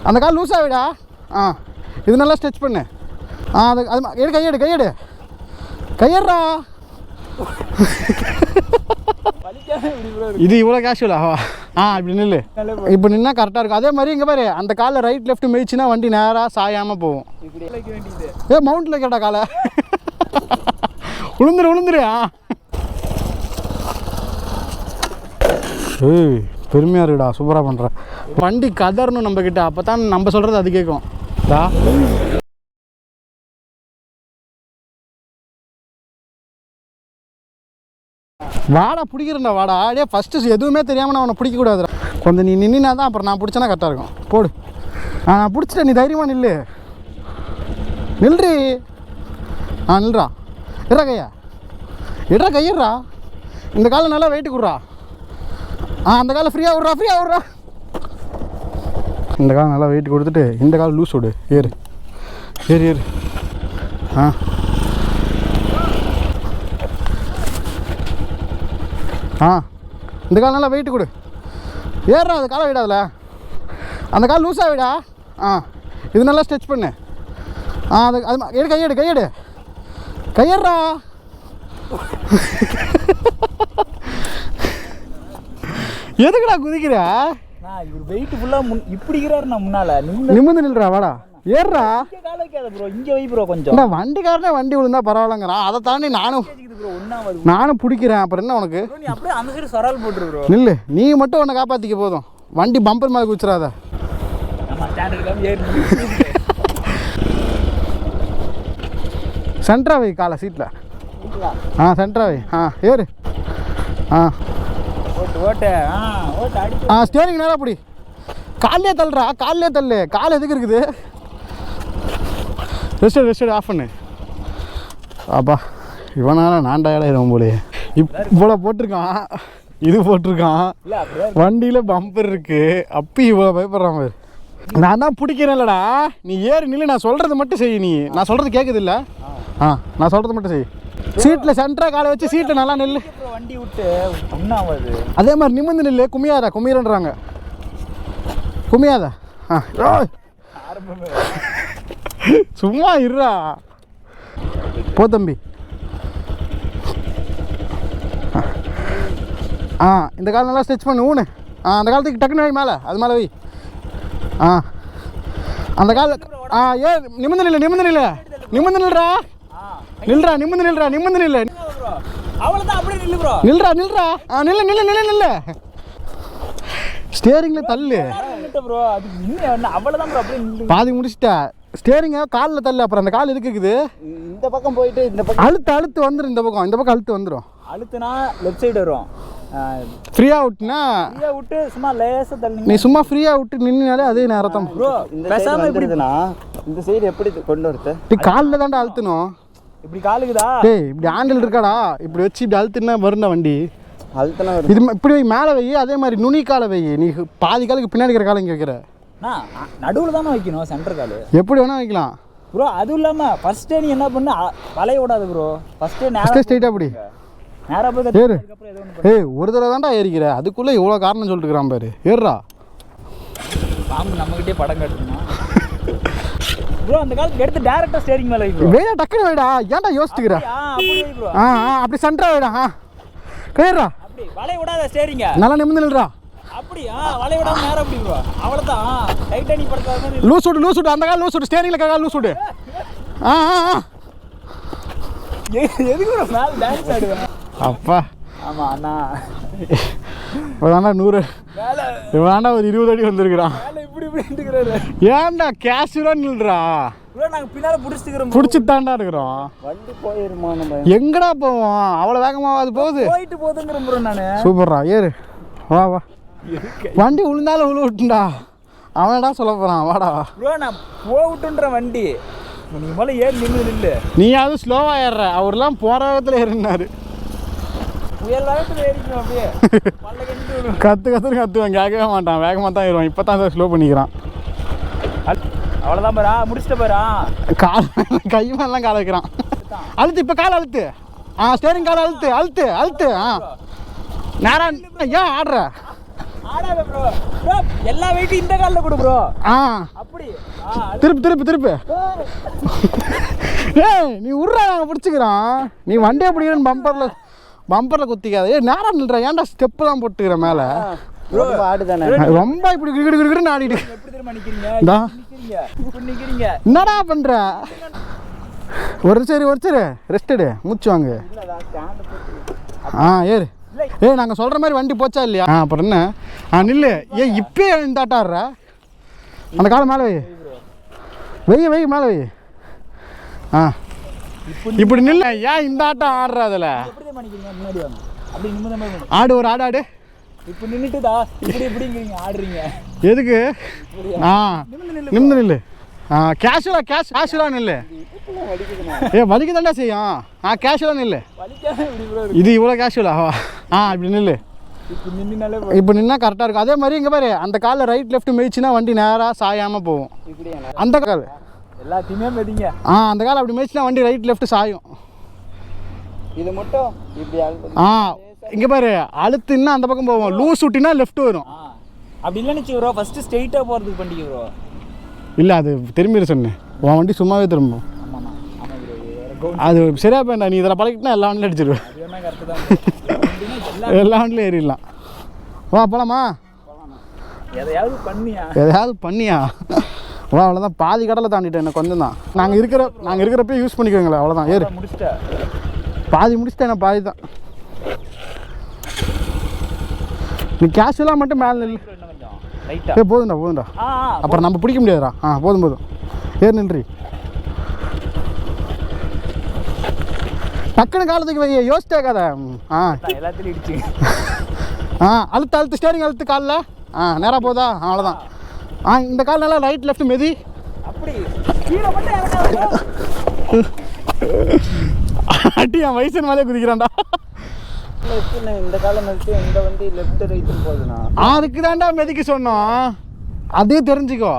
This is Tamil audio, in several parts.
அந்த கால் லூஸாக விடா. இது நல்லா ஸ்ட்ரெச் பண்ணு. அது அது எடு, கையெடு கையெடு கையெடுறா. இது இவ்வளோ கேஷுவலா? இப்படி நில்லு. இப்போ நின்னா கரெக்டாக இருக்கும். அதே மாதிரி இங்கே பாரு, அந்த காலில் ரைட் லெஃப்ட் மிதிச்சுன்னா வண்டி நேராக சாயாமல் போகும். மவுண்டில் கேட்டா காலை உளுந்துரு. ஏய் பெருமையாக இருக்குடா, சூப்பராக பண்ணுற. வண்டி கதறணும் நம்மக்கிட்ட, அப்போ தான் நம்ம சொல்கிறது அது கேட்கும். வாடா பிடிக்கிறேன்டா, வாடா. அப்படியே ஃபஸ்ட்டு எதுவுமே தெரியாமல் நான் அவனை பிடிக்கக்கூடாதுடா. கொஞ்சம் நீ நின்னா தான் அப்புறம் நான் பிடிச்சேன்னா கரெக்டாக இருக்கும். போடு. நான் பிடிச்சிட்டேன், நீ தைரியமாக நில்லு. நில்றி. நில்றா. இடா கையா, இடா கையிடுறா. இந்த காலை நல்லா வெயிட்டு கொடுறா. அந்த காலை ஃப்ரீயாக விட்றா. இந்த காலை நல்லா வெயிட் கொடுத்துட்டு இந்த காலை லூஸ் விடு. ஏறு. இந்த கால் நல்லா வெயிட்டு கொடு. ஏறுறா, அது காலை விடாதுல. அந்த கால் லூஸாக விடா. இது நல்லா ஸ்ட்ரெச் பண்ணு. அது அது எடு, கையெடு கையெடுறா. எதுக்குடா குதிக்கிற? இவர் வெயிட் ஃபுல்லாக இப்படிக்கிறாரு. நான் முன்னால் நிமிர்ந்து நில்றா. வாடா ஏறுறா. இங்கே வை ப்ரோ. கொஞ்சம் வண்டிக்காரனே வண்டி விழுந்தா பரவாயில்லங்கிறான். அதை தாண்டி நானும் பிடிக்கிறேன். அப்புறம் என்ன உனக்கு? அப்படியே அந்த சைடு சரால் போட்டுரு ப்ரோ. நில்லு, நீ மட்டும் உன்னை காப்பாற்றிக்க போதும். வண்டி பம்பர் மேலே குதிச்சிடாத. சென்ட்ரா வை காலை சீட்டில். சென்ட்ரா வை. ஏறு. ஸ்டேரிங் நேராக பிடி. காலையே தள்ளுறா, காலையே தள்ளு. கால் எதுக்கு இருக்குது? ரெஸ்ட் ஆஃப் பண்ணு. அப்பா இவனால நான் டயர்டாயிடும் போலே. இவ்வளோ போட்டிருக்கான், இது போட்டிருக்கான். வண்டியில் பம்பர் இருக்கு, அப்பி இவ்வளோ பயப்படுறான் பாரு. நான் தான் பிடிக்கிறேன்லடா. நீ ஏறி நில்லு. நான் சொல்கிறது மட்டும் செய். நீ நான் சொல்கிறது கேட்குது இல்லை? நான் சொல்கிறது மட்டும் செய். சீட்டில் சென்டராக காலை வச்சு சீட்டில் நல்லா நில்லு. வண்டி விட்டு ஒன்றாவது. அதே மாதிரி நிமிர்ந்து நில்லு. குமியறன்றாங்க. குமியாத. சும்மா இருடா. போ தம்பி. இந்த கால் நல்லா ஸ்ட்ரெச் பண்ணு. ஊனு. அந்த காலத்துக்கு டக்குன்னு வை மேலே. அது மேலே வை. அந்த கால் நிமிர்ந்து நில்லு. நில்றா. நிமிர்ந்து நில்லு. நில்றா. ஸ்டேரிங்ல தள்ளு. பாதி முடிச்சிட்டா. ஸ்டேரிங்க காலில் தள்ளு. அப்புறம் அந்த கால் எதுக்கு இருக்குது? இந்த பக்கம் போயிட்டு இந்த பக்கம் அழுத்து வந்துடும். இந்த பக்கம் அழுத்து வந்துடும். அழுத்துனா லெஃப்ட் சைடு வரும். ஃப்ரீயாக விட்டுனா விட்டு சும்மா லேசாக தள்ளி. நீ சும்மா ஃப்ரீயாக விட்டு நின்னாலே அதே நேரத்தான் ப்ரோ. பேசாமல் இப்படிதுனா இந்த சைடு எப்படி கொண்டு வரது? இப்படி காலில் தான்டா அழுத்தணும். இப்படி காலுக்குதா? இப்படி ஹேண்டில் இருக்காடா. இப்படி வச்சு இப்படி அழுத்துனா வருண்டா வண்டி. அழுத்தனா இது இப்படி வை. மேலே வை. அதே மாதிரி நுனி காலை வை. நீ பாதி காலுக்கு பின்னாடி இருக்கிற காலம் இங்கே வைக்கிற. நடுவில் தானே வைக்கணும். சென்டர் கால் எப்படி வேணா வைக்கலாம் ப்ரோ. அதுவும் இல்லாமல் ஃபஸ்ட்டே நீ என்ன பண்ண வளைய விடாது ப்ரோ. ஃபஸ்ட்டே ஸ்ட்ரைட்டாக அப்படி நேராக போய் ஏறு. ஒரு தடவை தான்டா ஏறிக்கிற, அதுக்குள்ளே இவ்வளோ காரணம் சொல்லிட்டுக்கிறான் பாரு. ஏறுறா. பாம்பு நம்மகிட்டே படம் கட்டுமா ப்ரோ? அந்த காலத்துக்கு எடுத்து டேரக்டாக ஸ்டேரிங் மேலே வைக்கிறோம். வேடா டக்குனு வைடா. ஏன்டா யோசிச்சுக்கிற? அப்படி சென்டரா வைடா. கேடுறா. அப்படி வளைய விடாத ஸ்டேரிங்க. நல்லா நிமிர்ந்து நில்றா. அப்படி வளைய விடாம நேரம் அப்படி ப்ரோ. அவ்வளோதான். டைட்டா நீ படுத்தாத. லூஸ் விடு. அந்த கால் லூஸ் விடு. ஸ்டேரிங்கில் கால் லூஸ் விடு. எதுக்கு ப்ரோ மேலே டான்ஸ் ஆடுவேன்? அப்பா ஆமாம் அண்ணா. இப்போதாண்டா 100 இவனாண்டா ஒரு 20 அடி வந்திருக்கிறான். ஏன்டா கேஷுவலாக நில்றா. நாங்கள் பின்னால் பிடிச்சிட்டு தாண்டா இருக்கிறோம். வண்டி போயிருமா? எங்கடா போவோம்? அவ்வளோ வேகமாக அது போயிட்டு போதுங்கிற ப்ரோ. நான் சூப்பர்ரா. ஏறு. வா. வண்டி விழுந்தாலும் விட்டுண்டா. அவனடா சொல்ல போகிறான். வாடா ப்ரோ. நான் விட்டுன்ற வண்டி நீ மேலே ஏறி நின்று. நீயாவது ஸ்லோவாக ஏறுற. அவர்லாம் போகிற வேகத்தில் ஏறினாரு. கத்துவேன். கேட்கவே மாட்டான். வேகமாக தான் ஏறுவான். இப்போ தான் ஸ்லோ பண்ணிக்கிறான். அவ்வளோதான் பாரா. முடிச்சுட்டு பாரா. கால் கை மேலாம் கால் வைக்கிறான். அழுத்து. இப்போ கால் அழுத்து. ஸ்டேரிங் கால் அழுத்து. நேரா. ஏன் ஆடுற? ஆடாத ப்ரோ ப்ரோ எல்லா வெயிட்டும் இந்த காலில் கொடு ப்ரோ அப்படி திருப்பு ஏய் நீ உர்றா நாங்கள் பிடிச்சிக்கிறோம் நீ வண்டியை பிடிக்கிறேன்னு பம்பரில் குத்திக்காது நேரம் நில்ற ஏன்டா ஸ்டெப்பு தான் போட்டுக்கிற மேலே ரொம்ப இப்படி கிடுகிடுன்னு ஆடிட்டு என்னடா பண்ற ஒரு சரி ரெஸ்ட் எடு மூச்சு வாங்க ஏறு நாங்கள் சொல்கிற மாதிரி வண்டி போச்சா இல்லையா அப்புறம் என்ன நில்லு இப்பயே இந்த ஆட்டம் ஆடுற அந்த காலம் மேலே வை மேலே வை இப்படி நில்ல ஏன் இந்த ஆட்டம் ஆடுற அதில் ஆடு ஒரு ஆடு இப்போ நின்றுட்டுதா இப்படிங்கிறீங்க ஆடுறீங்க எதுக்கு நிமிந்து நில்லு கேஷுவலாக நில்லு வலிக்குதாண்டா செய்யும் கேஷுவலாக நில்லு இது இவ்வளோ கேஷுவலா இப்படி நில்லு இப்போ நின்னா கரெக்டாக இருக்கும் அதே மாதிரி இங்கே பாரு அந்த காலில் ரைட் லெஃப்ட் மேய்ச்சினா வண்டி நேராக சாயாமல் போகும் அந்த கால் எல்லாத்தையுமே மெதிங்க அந்த கால் அப்படி மேய்ச்சினா வண்டி ரைட் லெஃப்ட் சாயும் இது மட்டும் இப்படி இங்கே பாரு அழுத்துன்னா அந்த பக்கம் போவோம் லூஸ் விட்டினா லெஃப்ட் வரும் அப்படி இல்லைன்னு ப்ரோ ஃபஸ்ட்டு ஸ்ட்ரெயிட்டாக போகிறதுக்கு பண்ணிக்க ப்ரோ இல்லை அது திரும்பிடு சொன்னேன் உன் வண்டி சும்மாவே திரும்பும் அது சரியா போண்டா நீ இதில் பழகிட்டா எல்லா வண்டியும் அடிச்சிருவேன் எல்லா வண்டியும் ஏறிடலாம் வா போலாமா எதையாவது பண்ணியா வா அவ்வளோதான் பாதி கடலை தாண்டிட்டேன் எனக்கு கொஞ்சம் தான் நாங்கள் இருக்கிறப்ப யூஸ் பண்ணிக்கோங்களேன் அவ்வளோதான் ஏறு பாதி முடிச்சிட்டேன் நான் பாதி தான் நீ கேஷுவலாக மட்டும் மேலே நில்லு போதும்டா அப்புறம் நம்ம பிடிக்க முடியாதுடா போதும் ஏறு நின்றி டக்குன்னு காலத்துக்கு வை யோசிச்சே கதை எல்லாத்துலையும் அழுத்து ஸ்டேரிங் அழுத்து காலில் நேராக போதா அவ்வளோதான் இந்த கால் நல்லா ரைட் லெஃப்ட் மெதி அப்படி அட்டி என் வயசு மேலே குதிக்கிறான்டா இந்த காலம் இந்த வண்டி லெஃப்ட் ரைட்டு போகுதுண்ணா அதுக்கு தாண்டா மெதிக்க சொன்னோம் அதே தெரிஞ்சுக்கோ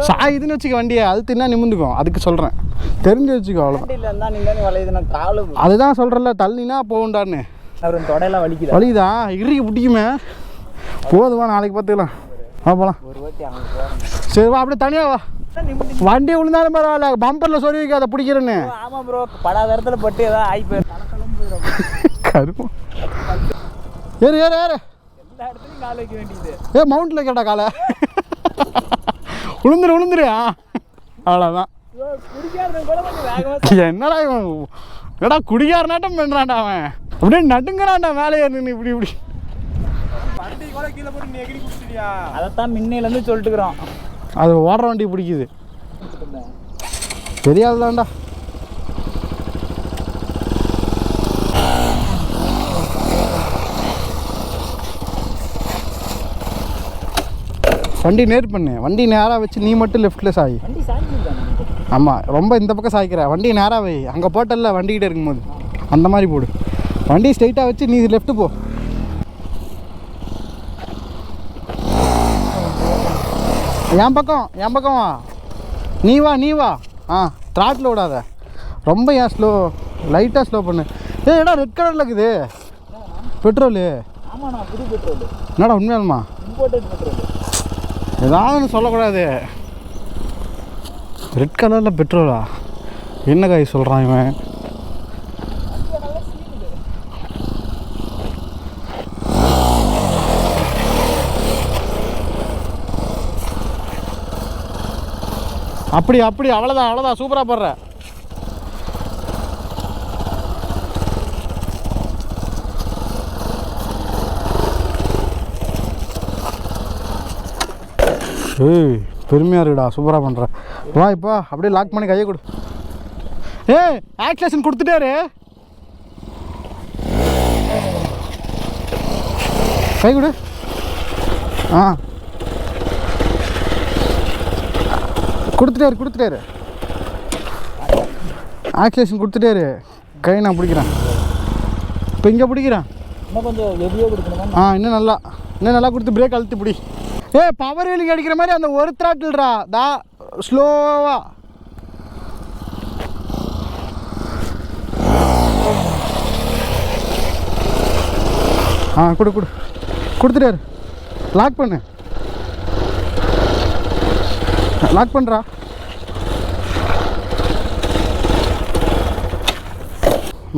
சாயுதுன்னு வச்சுக்க வண்டியை அழுத்துனா நிமிந்துக்கும் அதுக்கு சொல்கிறேன் தெரிஞ்சு வச்சுக்கோ அவ்வளோதான் அதுதான் சொல்கிறேன்ல தள்ளினா போகுண்டான்னு தொடையெல்லாம் வலிக்குதா இறுக்கி பிடிக்குமே போதுவா நாளைக்கு பார்த்துக்கலாம் போகலாம் சரி வா அப்படியே தனியாக வா வண்டி விழுந்தாலும் பரவாயில்ல பம்பரில் சொல்லி வைக்க அதை பிடிக்கிறேன்னு ஆமாம் ப்ரோ படாத இடத்துல பட்டு ஏதாவது ஆகி போயிடும் கருப்பம் ஏறு எல்லா இடத்துலையும் கால் வைக்க வேண்டியது மவுண்டில் கேட்டா காலை விழுந்துரு அவ்வளோதான் என்னடா என்னடா குடிகாரனாட்டம் பண்ணுறான்டா அவன் அப்படியே நடுங்கிறான்டா மேலே ஏறி இப்படி அதைத்தான் முன்னையிலேருந்து சொல்லிட்டுக்கிறோம் அது ஓடுற வண்டி பிடிக்குது தெரியாதுதான்டா வண்டி நேர் பண்ணு வண்டி நேராக வச்சு நீ மட்டும் லெஃப்டில் சாய் ஆமாம் ரொம்ப இந்த பக்கம் சாய்க்கிற வண்டி நேராக வை அங்கே போட்டல வண்டிக்கிட்ட இருக்கும்போது அந்த மாதிரி போடு வண்டி ஸ்ட்ரைட்டாக வச்சு நீ லெஃப்ட்டு போ என் பக்கம் வா நீ வா த்ராட்டில் விடாத ரொம்ப ஏன் ஸ்லோ லைட்டாக ஸ்லோ பண்ணு இடம் ரெட் கலரில் இருக்குது பெட்ரோலு என்னடா உண்மையாலுமா ஏதாவது சொல்லக்கூடாது ரெட் கலரில் பெட்ரோலா என்ன காய் சொல்கிறான் இவன் அப்படி அவ்வளோதான் சூப்பராக போடுற பெருமையாக இருக்குடா சூப்பராக பண்ணுற வா இப்போ அப்படியே லாக் பண்ணி கையை கொடு ஆக்சிலேஷன் கொடுத்துட்டாரு கை கொடு கொடுத்துட்டாரு ஆக்சிலேஷன் கொடுத்துட்டாரு கை நான் பிடிக்கிறேன் இப்போ இங்கே பிடிக்கிறேன் இன்னும் கொஞ்சம் ஹெவியாக கொடுக்கணும் இன்னும் நல்லா கொடுத்து பிரேக் அழுத்தி பிடி பவர் வீலிங் அடிக்கிற மாதிரி அந்த ஒரு த்ராட்டில்ரா தா ஸ்லோவா கொடுத்துட்டாரு லாக் பண்ணு, லாக் பண்ணுறா.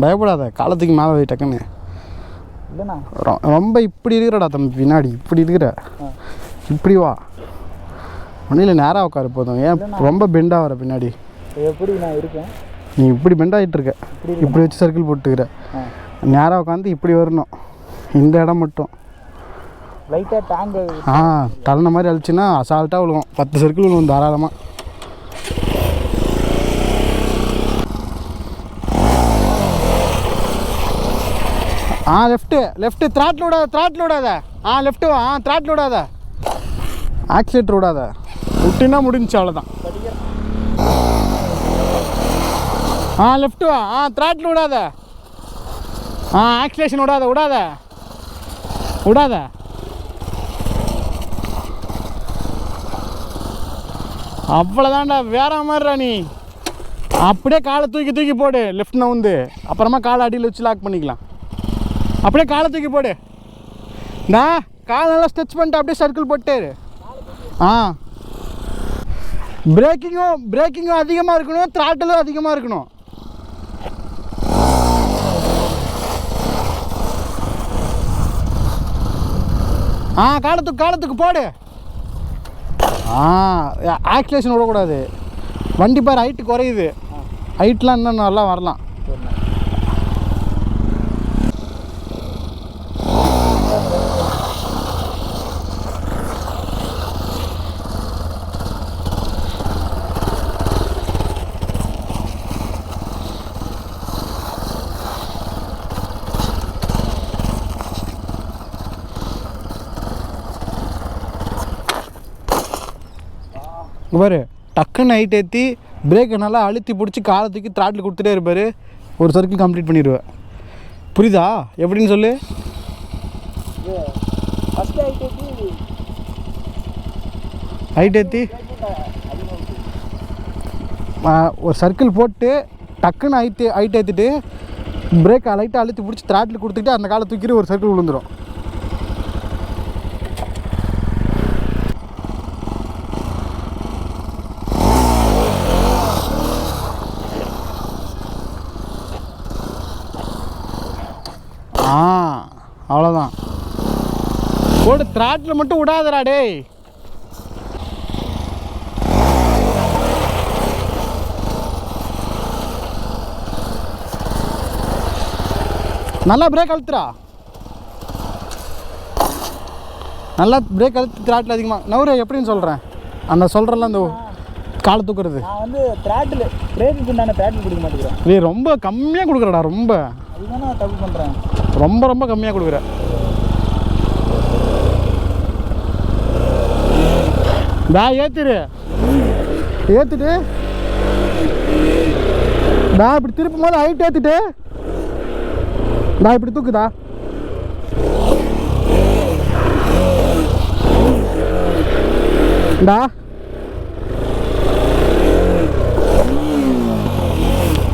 பயப்படாத, காலத்துக்கு மேலே போய் டக்குன்னு. இல்லைண்ணா ரொம்ப இப்படி இருக்கிறடா தம்பி, பின்னாடி இப்படி இருக்கிற, இப்படி வா. ஒன்றும் நேராக உட்காரு போதும். ஏன் ரொம்ப பெண்டாக வர பின்னாடி? எப்படி நான் இருக்கேன், நீ இப்படி பெண்டாகிட்டு இருக்க, இப்படி வச்சு சர்க்கிள் போட்டுக்கிற. நேராக உட்காந்து இப்படி வரணும், இந்த இடம் மட்டும் லைட்டாக டேங்கு. தள்ளின மாதிரி அழிச்சுன்னா அசால்ட்டாக விழுவோம். 10 சர்க்கிள் விழுவோம் தாராளமாக. லெஃப்ட்டு த்ராட்டில் விடாத. லெஃப்ட்டு வா. த்ராட்டில் விடாத, ஆக்சிலேட்டர் விடாத. விட்டுன்னா முடிஞ்சு, அவ்வளோதான். லெஃப்ட்டு வா. த்ராட்டில் விடாத. ஆக்சிலேஷன் விடாத. அவ்வளோதான்டா, வேற மாதிரிடா நீ. அப்படியே காலை தூக்கி போடு. லெஃப்ட் நவுந்து அப்புறமா காலை அடியில் வச்சு லாக் பண்ணிக்கலாம். அப்படியே காலை தூக்கி போடு. காலை நல்லா ஸ்ட்ரெச் பண்ணிட்டு அப்படியே சர்க்கிள் போட்டாரு. பிரேக்கிங்கும் அதிகமாக இருக்கணும், த்ராட்டிலும் அதிகமாக இருக்கணும். காலத்துக்கு போடு. ஆக்சிலேஷன் விடக்கூடாது. வண்டி பாரு ஹைட்டு குறையுது. ஹைட்லாம் இன்னும் நல்லா வரலாம். பாரு, டக்குன்னு ஹைட் ஏற்றி பிரேக்கை நல்லா அழுத்தி பிடிச்சி காலை தூக்கி த்ராட்டில் கொடுத்துட்டே இருப்பார். ஒரு சர்க்கிள் கம்ப்ளீட் பண்ணிடுவேன். புரியுதா எப்படின்னு சொல்லு? ஹைட் ஏற்றி ஒரு சர்க்கிள் போட்டு டக்குன்னு ஹைட் ஏற்றிட்டு பிரேக்கை லைட்டாக அழுத்தி பிடிச்சி த்ராட்டில் கொடுத்துட்டு அந்த காலை தூக்கிட்டு ஒரு சர்க்கிள் விழுந்துடும். அவ்வளோதான். போடு, த்ராட்டில் மட்டும் விடாதடா டேய். நல்லா பிரேக் அழுத்துறா. நல்லா பிரேக் அழுத்து த்ராட்டில் அதிகமாக நவுறு. எப்படின்னு சொல்கிறேன், அந்த சொல்கிறல அந்த காலை தூக்குறது. நான் வந்து த்ராட்டில் பிரேக்குக்கு உண்டான த்ராட்டில் கொடுக்க மாட்டேங்கிறேன். நீ ரொம்ப கம்மியாக கொடுக்குறடா. ரொம்ப அதுதான் நான் தப்பு பண்ணுறேன். ரொம்ப கம்மியாக கொடுக்குற. ஏற்றிட்டு இப்படி திருப்பும் போது ஹைட் ஏற்றிட்டு இப்படி தூக்குதா.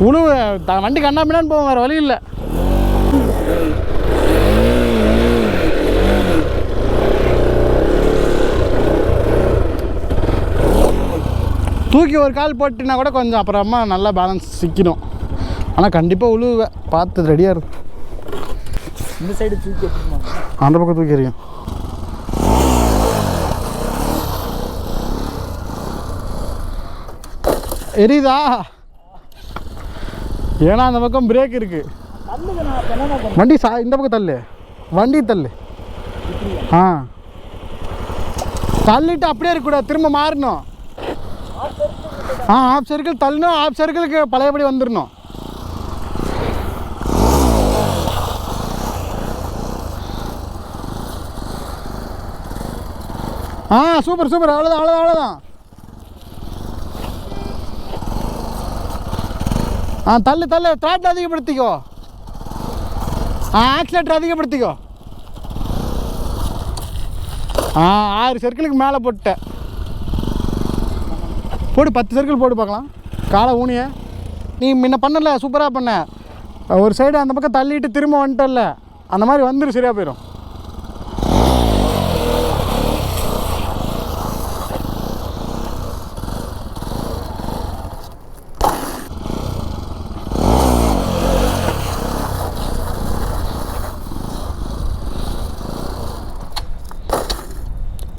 உழுவு வண்டி கண்ணாமினான்னு போவோம், வேறு வழி இல்லை. தூக்கி ஒரு கால் போட்டுனா கூட கொஞ்சம் அப்புறமா நல்லா பேலன்ஸ் சிக்கணும். ஆனால் கண்டிப்பாக உழுவேன், பார்த்து ரெடியாக இருக்கும். இந்த சைடு தூக்கி அந்த பக்கம் தூக்கி எறியும். எரியுதா? ஏன்னா அந்த பக்கம் பிரேக் இருக்கு. வண்டி இந்த பக்கம் தள்ளு, வண்டி தள்ளு. தள்ளிட்டு அப்படியே இருக்கக்கூடாது, திரும்ப மாறணும். ஆஃப் சர்க்கிள் தள்ளணும், ஆஃப் சர்க்கிளுக்கு பழையபடி வந்துடணும். சூப்பர் அவ்வளோதான். தள்ளு த்ராட்டில் அதிகப்படுத்திக்கோ. ஆக்சிலேட்டர் அதிகப்படுத்திக்கோ. 6 சர்க்கிளுக்கு மேலே போட்டேன். போடு, 10 சர்க்கிள் போட்டு பார்க்கலாம். காலை ஊனிய நீ முன்ன பண்ணல, சூப்பராக பண்ண. ஒரு சைடு அந்த பக்கம் தள்ளிட்டு திரும்ப வந்துட்டல, அந்த மாதிரி வந்துடும், சரியாக போயிடும்.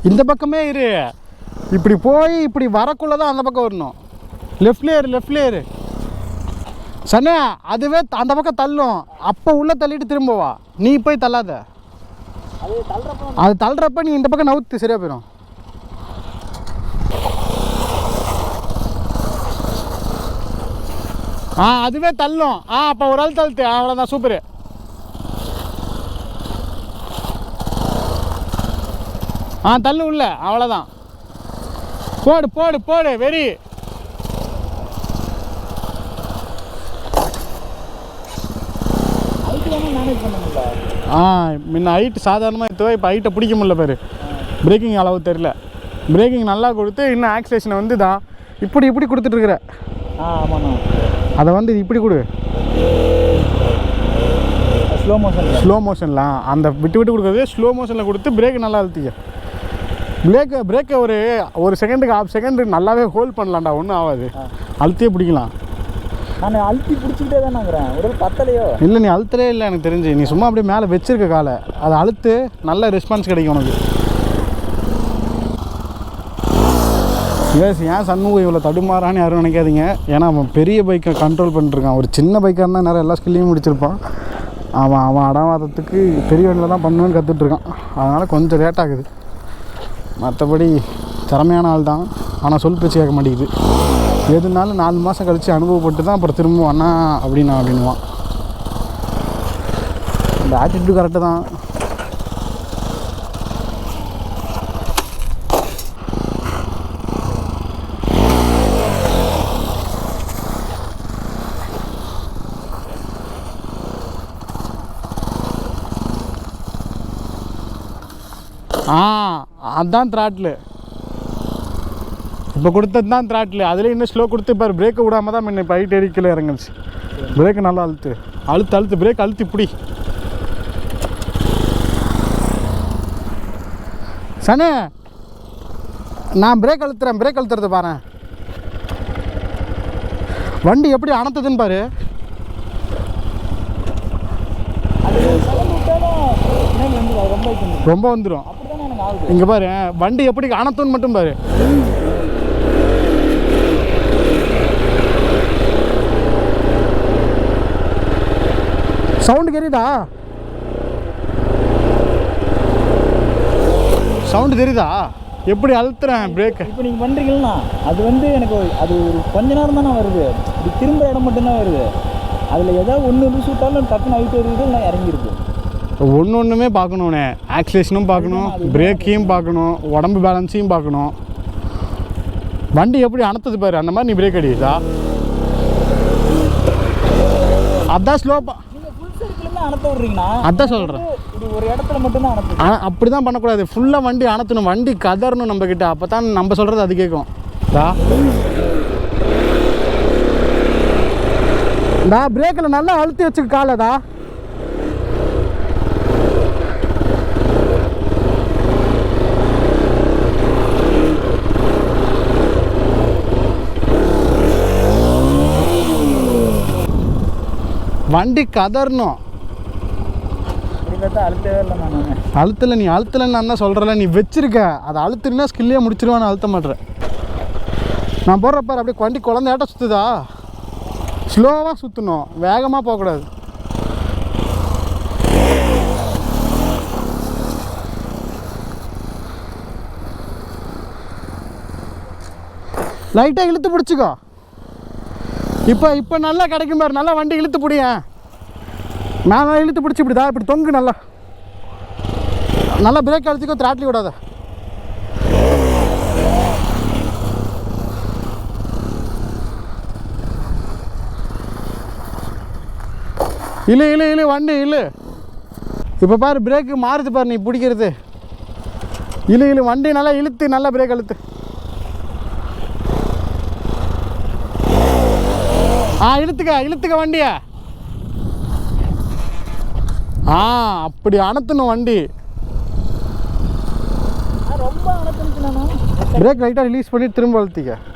இந்த பக்கமே இரு, இப்படி போய் இப்படி வரக்குள்ளே தான் அந்த பக்கம் வரணும். லெஃப்ட்லேயே இரு சனே. அதுவே அந்த பக்கம் தள்ளும், அப்போ உள்ளே தள்ளிட்டு திரும்ப வா. நீ போய் தள்ளாத, அது தள்ளுறப்ப நீ இந்த பக்கம் நவுத்து சரியாக போயிடும். அதுவே தள்ளும். அப்போ ஒரு ஆள் தள்ளுத்து, அவ்வளோதான், சூப்பரு. தள்ளு உள்ள, அவ்வளோதான். போடு போடு போடு, வெரி. முன்ன ஹைட்டு சாதாரணமாக எடுத்துவா, இப்போ ஹைட்டை பிடிக்க முடியல பாரு. பிரேக்கிங் அளவு தெரில. பிரேக்கிங் நல்லா கொடுத்து இன்னும் ஆக்சிலேஷனை வந்து தான் இப்படி கொடுத்துட்ருக்குற. ஆமாண்ணா, அதை வந்து இப்படி கொடு, ஸ்லோ மோஷன்லாம். அந்த விட்டு கொடுக்குறது ஸ்லோ மோஷனில் கொடுத்து பிரேக் நல்லா அழுத்திக்க. பிரேக்கை ஒரு செகண்டுக்கு ½ செகண்டு நல்லாவே ஹோல்ட் பண்ணலாம்டா, ஒன்றும் ஆகாது. அழுத்தியே பிடிக்கலாம். நான் அழுத்தி பிடிச்சிக்கிட்டே தான் நாங்கிறேன், ஒரு பத்தலையோ இல்லை, நீ அழுத்தலே இல்லை எனக்கு தெரிஞ்சு. நீ சும்மா அப்படியே மேலே வச்சிருக்க காலை, அதை அழுத்து, நல்ல ரெஸ்பான்ஸ் கிடைக்கும் உனக்கு. ஏன் சண்முகம் இவ்வளோ தடுமாறான்னு யாரும் நினைக்காதீங்க. ஏன்னா அவன் பெரிய பைக்கை கண்ட்ரோல் பண்ணிட்டுருக்கான். ஒரு சின்ன பைக்காக இருந்தால் நிறைய எல்லா ஸ்கில்லையும் முடிச்சிருப்பான். அவன் அடவாதத்துக்கு பெரிய வண்டியில் தான் பண்ணுவேன்னு கற்றுட்ருக்கான். அதனால் கொஞ்சம் லேட் ஆகுது. மற்றபடி திறமையான ஆள் தான், ஆனால் சொல் பேச்சு கேட்க மாட்டேங்குது. எதுனாலும் 4 மாதம் கழித்து அனுபவப்பட்டு தான் அப்புறம் திரும்ப அண்ணா அப்படின்னுவான். இந்த ஆட்டிடியூட் கரெக்டு தான். அதுதான் த்ராட்லு. இப்போ கொடுத்தது தான் த்ராட்லு. அதில் இன்னும் ஸ்லோ கொடுத்து இப்போ பிரேக்கை விடாமல் தான் முன்ன இப்போ ஹைட் எரிக்கல இறங்குச்சு. பிரேக்கு நல்லா அழுத்து பிரேக் அழுத்தி இப்படி சனே. நான் பிரேக் அழுத்துறது பாரு. வண்டி எப்படி அணத்துதுன்னு பாரு. ரொம்ப வந்துடும். இங்கே பாரு, வண்டி எப்படி அணத்துன்னு மட்டும் பாரு. சவுண்டு தெரியுதா? எப்படி அழுத்துறேன் பிரேக்கு. இப்போ நீங்கள் பண்ணுறீங்கன்னா அது வந்து எனக்கு அது ஒரு கொஞ்ச நேரம் தானே வருது, இது திரும்ப இடம் மட்டும்தான் வருது. அதில் ஏதாவது ஒன்று சூட்டாலும் டக்குன்னு ஹைட் வருது, இல்லை இறங்கிருக்கு. ஒன்றுமே பார்க்கணுண்ணே, ஆக்சிலேஷனும் பார்க்கணும், பிரேக்கையும் பார்க்கணும், உடம்பு பேலன்ஸையும் பார்க்கணும். வண்டி எப்படி அணத்துது பாரு, அந்த மாதிரி நீ பிரேக் அடிக்குதா? அதான் ஸ்லோப்பா அணத்த விடுறீங்கன்னா அதான் சொல்கிறேன். ஒரு இடத்துல மட்டும்தான் அணத்து. அப்படி தான் பண்ணக்கூடாது, ஃபுல்லாக வண்டி அணத்தணும், வண்டி கதறணும் நம்மக்கிட்ட. அப்போ தான் நம்ம சொல்கிறது அது கேட்கும். பிரேக்கில் நல்லா அழுத்தி வச்சுக்க காலதா. வண்டி கதறணும். அழுத்தலை, நீ அழுத்தலைன்னு நான் தான் சொல்கிறல. நீ வச்சிருக்க, அதை அழுத்துனா ஸ்கில்லே முடிச்சிருவான்னு அழுத்த மாட்டேறேன். நான் போடுறப்பாரு அப்படியே வண்டி குழந்தையாட்ட சுற்றுதா. ஸ்லோவாக சுற்றணும், வேகமாக போகக்கூடாது. லைட்டாக இழுத்து பிடிச்சிக்கோ. இப்போ நல்லா கிடைக்கும் பாரு. நல்லா வண்டி இழுத்து பிடிய, மேலே இழுத்து பிடிச்சி இப்படி தொங்கு. நல்லா பிரேக் அழுத்திக்கோ, த்ராட்லி விடாத. இழு வண்டி இழு. இப்போ பாரு பிரேக்கு மாறுது பாரு, நீ பிடிக்கிறது. இழு வண்டி நல்லா இழுத்து, நல்லா பிரேக் அழுத்து. இழுத்துக்க வண்டிய. அப்படி அணத்தணும் வண்டி. ரொம்ப அணத்துனுச்சுனா பிரேக் லைட்டாக ரிலீஸ் பண்ணி திரும்ப அழுத்திக்க.